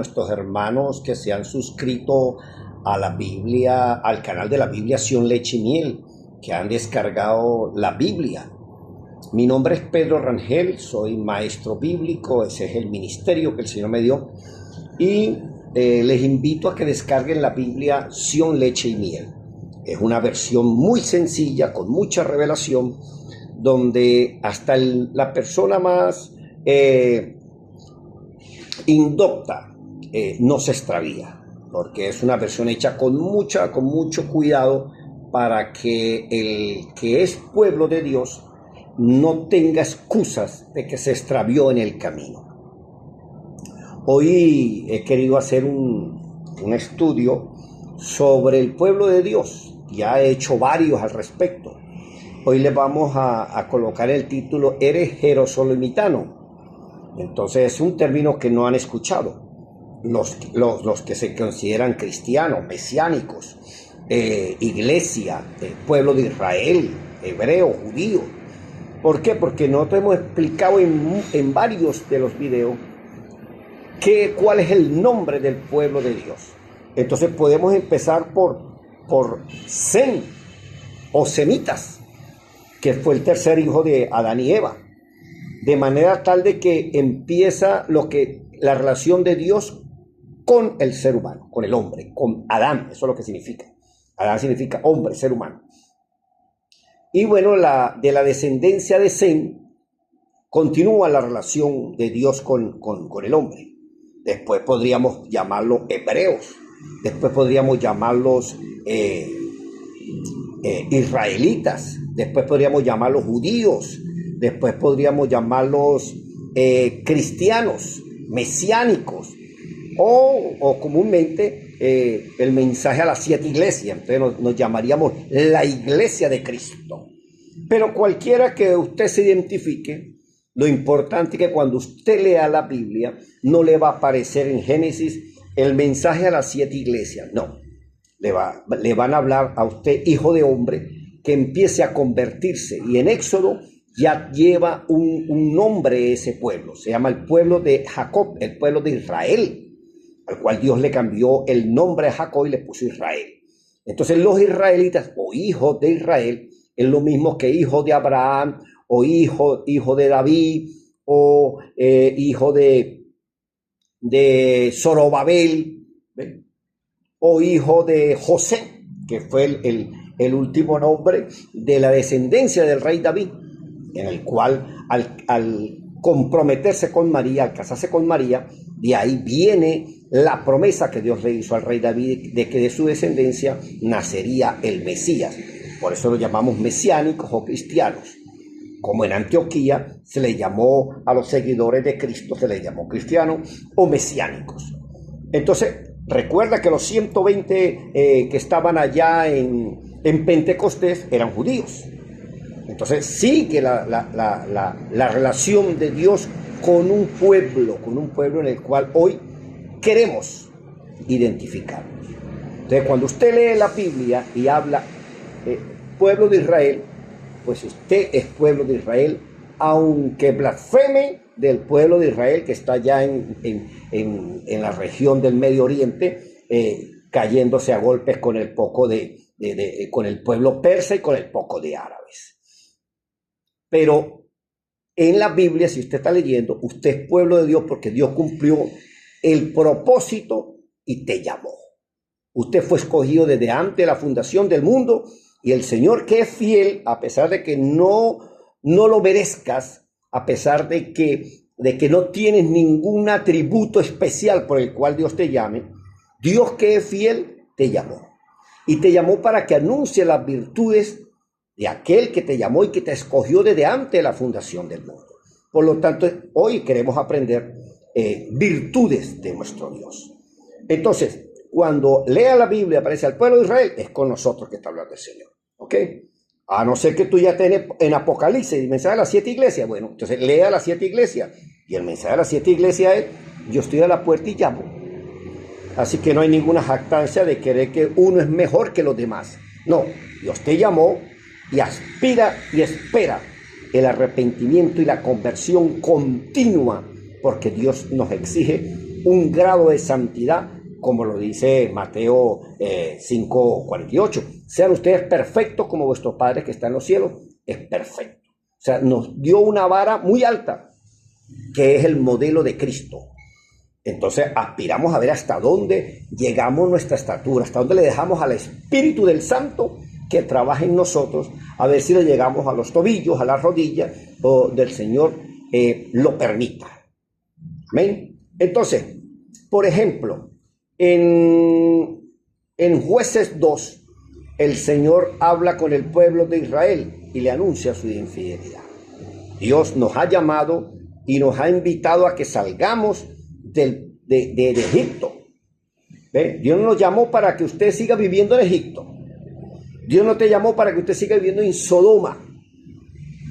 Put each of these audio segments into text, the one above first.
nuestros hermanos que se han suscrito a la Biblia, al canal de la Biblia Sion Leche y Miel, que han descargado la Biblia. Mi nombre es Pedro Rangel, soy maestro bíblico, ese es el ministerio que el Señor me dio, y les invito a que descarguen la Biblia Sion Leche y Miel. Es una versión muy sencilla, con mucha revelación, donde hasta la persona más indocta no se extravía, porque es una versión hecha con mucho cuidado para que el que es pueblo de Dios no tenga excusas de que se extravió en el camino. Hoy he querido hacer un estudio sobre el pueblo de Dios. Ya he hecho varios al respecto. Hoy le vamos a colocar el título ¿Eres jerosolimitano? Entonces es un término que no han escuchado los que se consideran cristianos, mesiánicos, iglesia, pueblo de Israel, hebreo, judío. ¿Por qué? Porque nosotros hemos explicado en varios de los videos cuál es el nombre del pueblo de Dios. Entonces podemos empezar por Sem o semitas, que fue el tercer hijo de Adán y Eva, de manera tal de que empieza la relación de Dios con el ser humano, con el hombre, con Adán. Eso es lo que significa. Adán significa hombre, ser humano. Y bueno, de la descendencia de Sem continúa la relación de Dios con el hombre. Después podríamos llamarlos hebreos. Después podríamos llamarlos israelitas. Después podríamos llamarlos judíos. Después podríamos llamarlos cristianos, mesiánicos. O comúnmente el mensaje a las 7 iglesias. Entonces nos llamaríamos la iglesia de Cristo. Pero cualquiera que usted se identifique, lo importante es que cuando usted lea la Biblia, no le va a aparecer en Génesis el mensaje a las 7 iglesias. No, le van a hablar a usted, hijo de hombre, que empiece a convertirse. Y en Éxodo ya lleva un nombre ese pueblo. Se llama el pueblo de Jacob, el pueblo de Israel, al cual Dios le cambió el nombre a Jacob y le puso Israel. Entonces los israelitas o hijos de Israel es lo mismo que hijo de Abraham o hijo de David o hijo de Zorobabel, ¿ven? O hijo de José, que fue el último nombre de la descendencia del rey David, en el cual al comprometerse con María, al casarse con María, de ahí viene la promesa que Dios le hizo al rey David de que de su descendencia nacería el Mesías. Por eso lo llamamos mesiánicos o cristianos. Como en Antioquía se le llamó a los seguidores de Cristo, se les llamó cristianos o mesiánicos. Entonces, recuerda que los 120 que estaban allá en Pentecostés eran judíos. Entonces sigue la relación de Dios con un pueblo en el cual hoy queremos identificarnos. Entonces, cuando usted lee la Biblia y habla pueblo de Israel, pues usted es pueblo de Israel, aunque blasfeme del pueblo de Israel que está allá en la región del Medio Oriente, cayéndose a golpes con el con el pueblo persa y con el poco de árabes. Pero en la Biblia, si usted está leyendo, usted es pueblo de Dios porque Dios cumplió el propósito y te llamó. Usted fue escogido desde antes de la fundación del mundo. Y el Señor, que es fiel, a pesar de que no lo merezcas, a pesar de que no tienes ningún atributo especial por el cual Dios te llame, Dios, que es fiel, te llamó. Y te llamó para que anuncie las virtudes de aquel que te llamó y que te escogió desde antes de la fundación del mundo. Por lo tanto, hoy queremos aprender virtudes de nuestro Dios. Entonces, cuando lea la Biblia, aparece al pueblo de Israel, es con nosotros que está hablando el Señor. ¿Ok? A no ser que tú ya tenés en Apocalipsis el mensaje de las 7 iglesias. Bueno, entonces lea las 7 iglesias. Y el mensaje de las 7 iglesias es: yo estoy a la puerta y llamo. Así que no hay ninguna jactancia de querer que uno es mejor que los demás. No, Dios te llamó y aspira y espera el arrepentimiento y la conversión continua, porque Dios nos exige un grado de santidad, como lo dice Mateo 5:48. Sean ustedes perfectos como vuestro Padre que está en los cielos es perfecto. O sea, nos dio una vara muy alta, que es el modelo de Cristo. Entonces aspiramos a ver hasta dónde llegamos nuestra estatura, hasta dónde le dejamos al Espíritu del Santo que trabaje en nosotros, a ver si le llegamos a los tobillos, a las rodillas, o del Señor lo permita. Amén. Entonces, por ejemplo, en Jueces 2, el Señor habla con el pueblo de Israel y le anuncia su infidelidad. Dios nos ha llamado y nos ha invitado a que salgamos de Egipto. ¿Ve? Dios no nos llamó para que usted siga viviendo en Egipto. Dios no te llamó para que usted siga viviendo en Sodoma.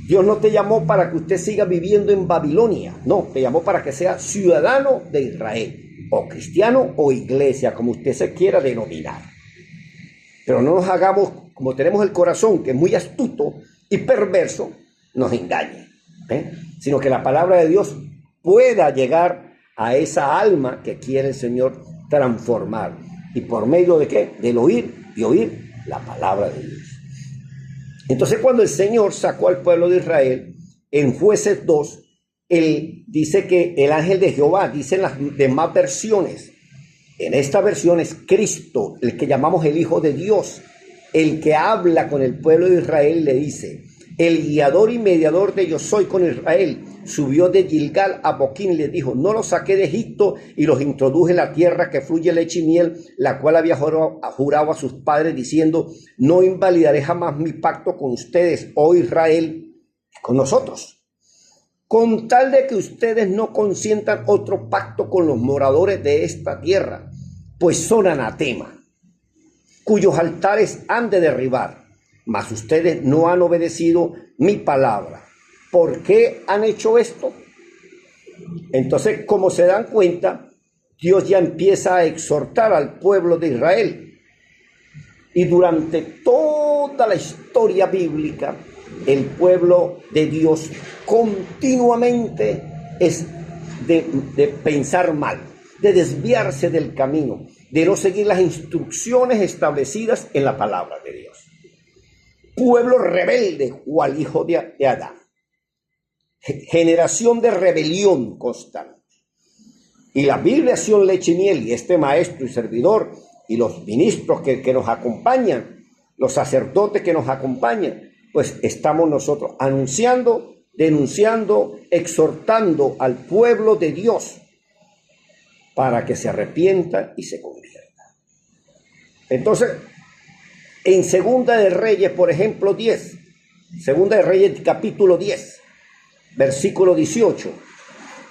Dios no te llamó para que usted siga viviendo en Babilonia. No, te llamó para que sea ciudadano de Israel, o cristiano o iglesia, como usted se quiera denominar. Pero no nos hagamos, como tenemos el corazón que es muy astuto y perverso, nos engañe. Sino que la palabra de Dios pueda llegar a esa alma que quiere el Señor transformar. ¿Y por medio de qué? Del oír y oír la palabra de Dios. Entonces, cuando el Señor sacó al pueblo de Israel, en Jueces 2, él dice que el ángel de Jehová, dicen las demás versiones. En esta versión es Cristo, el que llamamos el Hijo de Dios, el que habla con el pueblo de Israel, le dice: el guiador y mediador de yo soy con Israel subió de Gilgal a Boquín y le dijo: no los saqué de Egipto y los introduje en la tierra que fluye leche y miel, la cual había jurado a sus padres diciendo: no invalidaré jamás mi pacto con ustedes, oh Israel, con nosotros, con tal de que ustedes no consientan otro pacto con los moradores de esta tierra, pues son anatema, cuyos altares han de derribar. Mas ustedes no han obedecido mi palabra. ¿Por qué han hecho esto? Entonces, como se dan cuenta, Dios ya empieza a exhortar al pueblo de Israel. Y durante toda la historia bíblica, el pueblo de Dios continuamente es de pensar mal, de desviarse del camino, de no seguir las instrucciones establecidas en la palabra de Dios. Pueblo rebelde cual hijo de Adán. Generación de rebelión constante. Y la Biblia Sion Leche y Miel, y este maestro y servidor, y los ministros que nos acompañan, los sacerdotes que nos acompañan, pues estamos nosotros anunciando, denunciando, exhortando al pueblo de Dios para que se arrepienta y se convierta. Entonces, en Segunda de Reyes, por ejemplo, 10, Segunda de Reyes capítulo 10, versículo 18,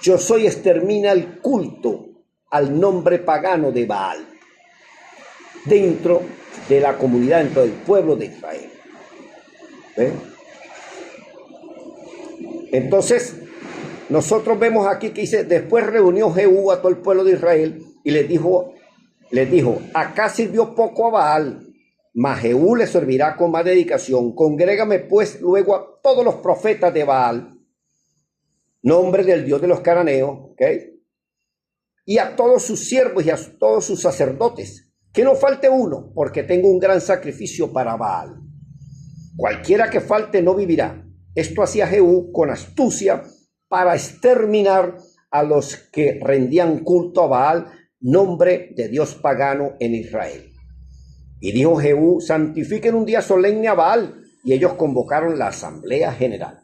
yo soy extermina el culto al nombre pagano de Baal dentro de la comunidad, dentro del pueblo de Israel. ¿Ven? Entonces, nosotros vemos aquí que dice: después reunió Jehú a todo el pueblo de Israel y les dijo, acá sirvió poco a Baal, mas Jehú le servirá con más dedicación. Congrégame pues luego a todos los profetas de Baal, nombre del Dios de los cananeos, ¿ok? Y a todos sus siervos y a todos sus sacerdotes, que no falte uno, porque tengo un gran sacrificio para Baal. Cualquiera que falte no vivirá. Esto hacía Jehú con astucia para exterminar a los que rendían culto a Baal, nombre de Dios pagano en Israel. Y dijo Jehú: santifiquen un día solemne a Baal. Y ellos convocaron la asamblea general.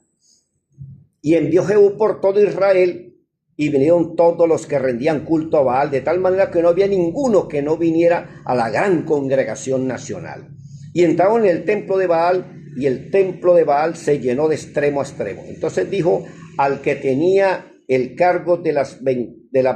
Y envió Jehú por todo Israel, y vinieron todos los que rendían culto a Baal, de tal manera que no había ninguno que no viniera a la gran congregación nacional. Y entraron en el templo de Baal, y el templo de Baal se llenó de extremo a extremo. Entonces dijo al que tenía el cargo de las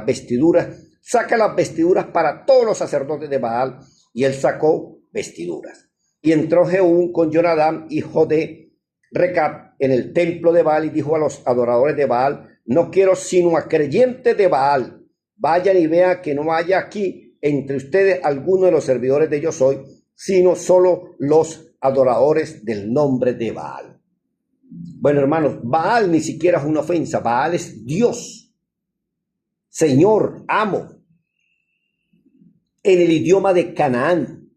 vestiduras: saca las vestiduras para todos los sacerdotes de Baal. Y él sacó vestiduras. Y entró Jehú con Jonadab, hijo de Recab, en el templo de Baal, y dijo a los adoradores de Baal: no quiero sino a creyentes de Baal. Vayan y vean que no haya aquí entre ustedes alguno de los servidores de Yo Soy, sino solo los adoradores del nombre de Baal. Bueno, hermanos, Baal ni siquiera es una ofensa. Baal es Dios. Señor, amo, en el idioma de Canaán,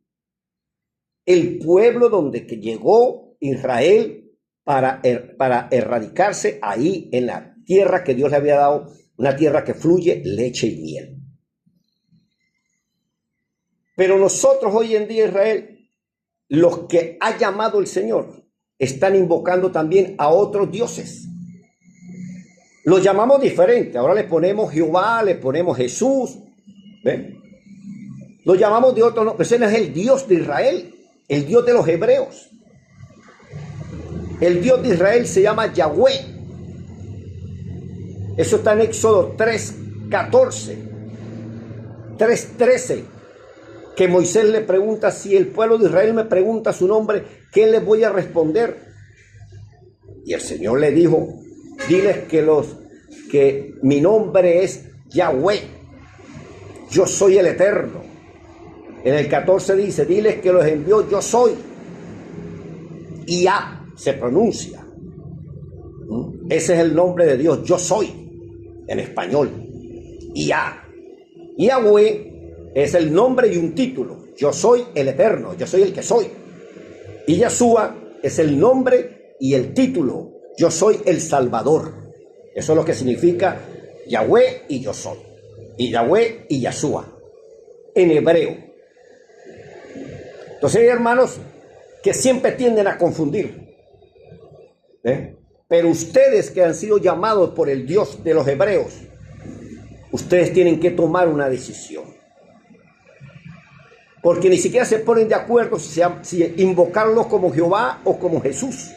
el pueblo donde que llegó Israel para erradicarse ahí en la tierra que Dios le había dado, una tierra que fluye leche y miel. Pero nosotros hoy en día, Israel, los que ha llamado el Señor, están invocando también a otros dioses. Los llamamos diferente. Ahora le ponemos Jehová, le ponemos Jesús. ¿Ven? Lo llamamos de otro nombre. Ese no es el Dios de Israel, el Dios de los hebreos. El Dios de Israel se llama Yahweh. Eso está en Éxodo 3:14, 3:13, que Moisés le pregunta: si el pueblo de Israel me pregunta su nombre, ¿qué les voy a responder? Y el Señor le dijo: diles que mi nombre es Yahweh, yo soy el Eterno. En el 14 dice: diles que los envió yo soy. Y Ya se pronuncia. Ese es el nombre de Dios, yo soy, en español. Y Ya. Yahweh es el nombre y un título. Yo soy el Eterno, yo soy el que soy. Y Yahshua es el nombre y el título. Yo soy el Salvador. Eso es lo que significa Yahweh y yo soy. Y Yahweh y Yahshua en hebreo. Entonces hay hermanos que siempre tienden a confundir. Pero ustedes que han sido llamados por el Dios de los hebreos, ustedes tienen que tomar una decisión. Porque ni siquiera se ponen de acuerdo si invocarlos como Jehová o como Jesús.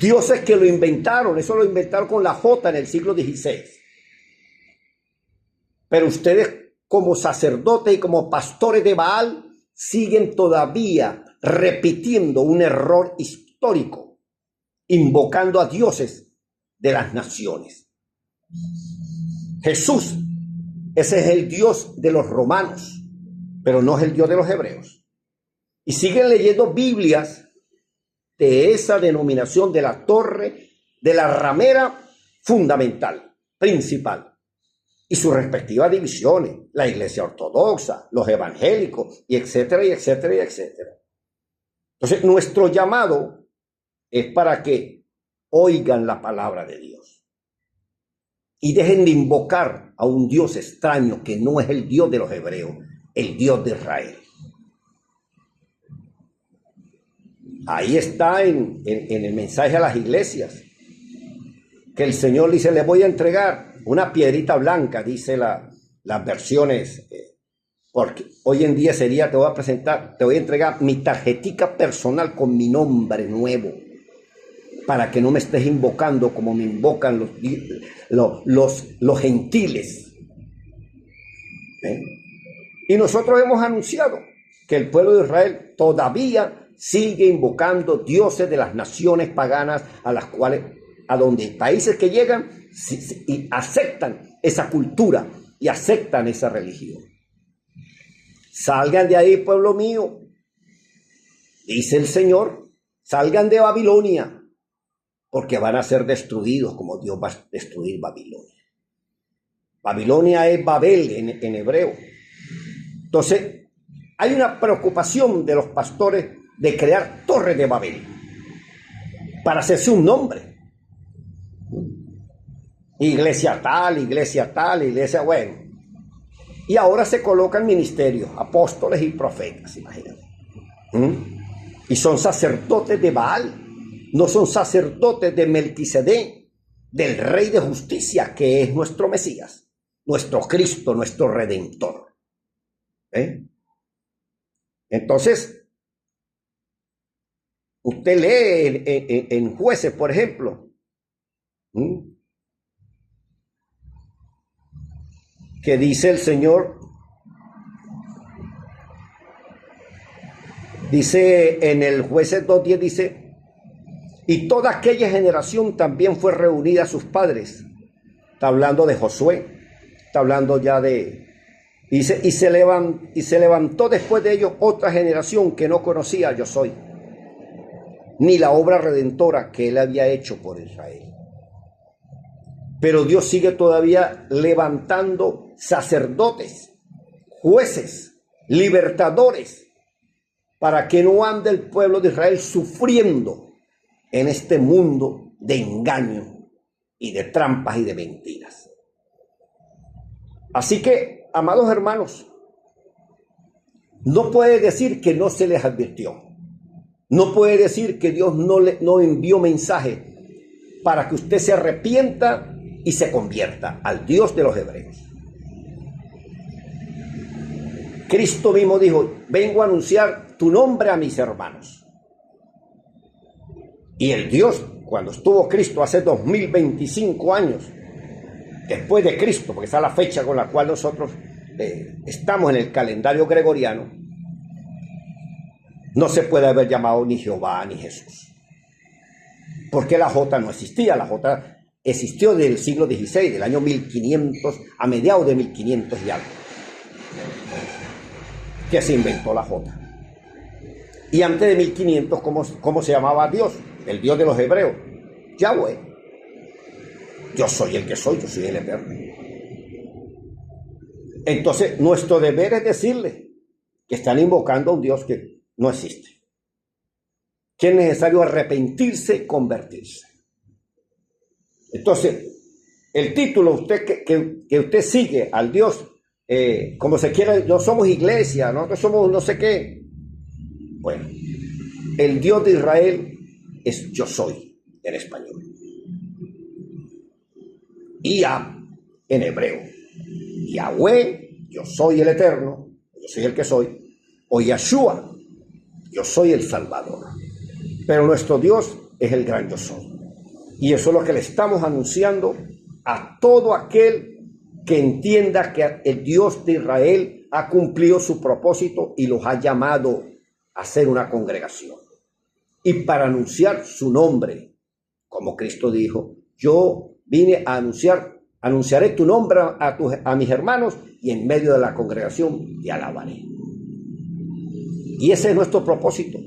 Dioses que lo inventaron, eso lo inventaron con la J en el siglo XVI. Pero ustedes como sacerdotes y como pastores de Baal siguen todavía repitiendo un error histórico, invocando a dioses de las naciones. Jesús, ese es el Dios de los romanos, pero no es el Dios de los hebreos. Y siguen leyendo Biblias de esa denominación de la torre, de la ramera fundamental, principal, y sus respectivas divisiones, la iglesia ortodoxa, los evangélicos, y etcétera, y etcétera, y etcétera. Entonces, nuestro llamado es para que oigan la palabra de Dios y dejen de invocar a un Dios extraño que no es el Dios de los hebreos, el Dios de Israel. Ahí está en el mensaje a las iglesias, que el Señor dice: les voy a entregar una piedrita blanca, dice las versiones, porque hoy en día sería: te voy a entregar mi tarjetica personal con mi nombre nuevo, para que no me estés invocando como me invocan los gentiles. Y nosotros hemos anunciado que el pueblo de Israel todavía sigue invocando dioses de las naciones paganas, a donde países que llegan y aceptan esa cultura y aceptan esa religión. Salgan de ahí, pueblo mío, dice el Señor, salgan de Babilonia, porque van a ser destruidos como Dios va a destruir Babilonia. Babilonia es Babel en hebreo. Entonces, hay una preocupación de los pastores de crear torres de Babel para hacerse un nombre. Iglesia tal, bueno. Y ahora se colocan ministerios, apóstoles y profetas, imagínate. Y son sacerdotes de Baal, no son sacerdotes de Melquisedec, del Rey de Justicia, que es nuestro Mesías, nuestro Cristo, nuestro Redentor. Entonces, usted lee en Jueces, por ejemplo, que dice el Señor, dice en el Jueces 2:10, dice: y toda aquella generación también fue reunida a sus padres. Está hablando de Josué, está hablando ya de... Dice: y se levantó después de ellos otra generación que no conocía yo soy, ni la obra redentora que él había hecho por Israel. Pero Dios sigue todavía levantando sacerdotes, jueces, libertadores, para que no ande el pueblo de Israel sufriendo en este mundo de engaño y de trampas y de mentiras. Así que, amados hermanos, no puede decir que no se les advirtió. No puede decir que Dios no envió mensaje para que usted se arrepienta y se convierta al Dios de los hebreos. Cristo mismo dijo: vengo a anunciar tu nombre a mis hermanos. Y el Dios, cuando estuvo Cristo hace 2025 años, después de Cristo, porque esa es la fecha con la cual nosotros estamos en el calendario gregoriano, no se puede haber llamado ni Jehová ni Jesús. Porque la J no existía. La J existió del siglo XVI, del año 1500, a mediados de 1500 y algo, que se inventó la J. Y antes de 1500, ¿cómo se llamaba Dios? El Dios de los hebreos, Yahweh. Yo soy el que soy, yo soy el eterno. Entonces, nuestro deber es decirle que están invocando a un Dios que no existe, que es necesario arrepentirse y convertirse. Entonces, el título, usted que usted sigue al Dios, como se quiera, no somos iglesia, nosotros somos no sé qué. Bueno, el Dios de Israel es yo soy en español. Ia en hebreo. Yahweh, yo soy el eterno, yo soy el que soy. O Yahshua, yo soy el Salvador. Pero nuestro Dios es el gran yo soy. Y eso es lo que le estamos anunciando a todo aquel que entienda que el Dios de Israel ha cumplido su propósito y los ha llamado a ser una congregación. Y para anunciar su nombre, como Cristo dijo: yo vine a anunciaré tu nombre a mis hermanos, y en medio de la congregación te alabaré. Y ese es nuestro propósito: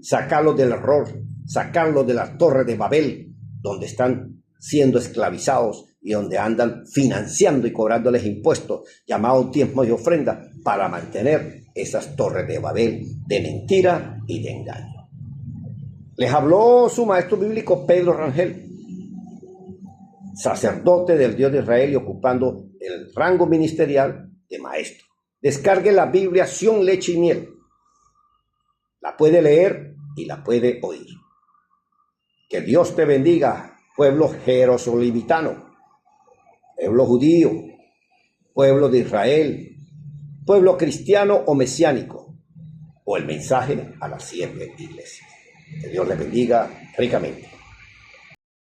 sacarlos del error, sacarlos de las torres de Babel, donde están siendo esclavizados y donde andan financiando y cobrándoles impuestos, llamados diezmos y ofrendas, para mantener esas torres de Babel de mentira y de engaño. Les habló su maestro bíblico Pedro Rangel, sacerdote del Dios de Israel y ocupando el rango ministerial de maestro. Descargue la Biblia Sion, Leche y Miel. La puede leer y la puede oír. Que Dios te bendiga, pueblo jerosolimitano, pueblo judío, pueblo de Israel, pueblo cristiano o mesiánico, o el mensaje a las 7 iglesias. Que Dios les bendiga ricamente.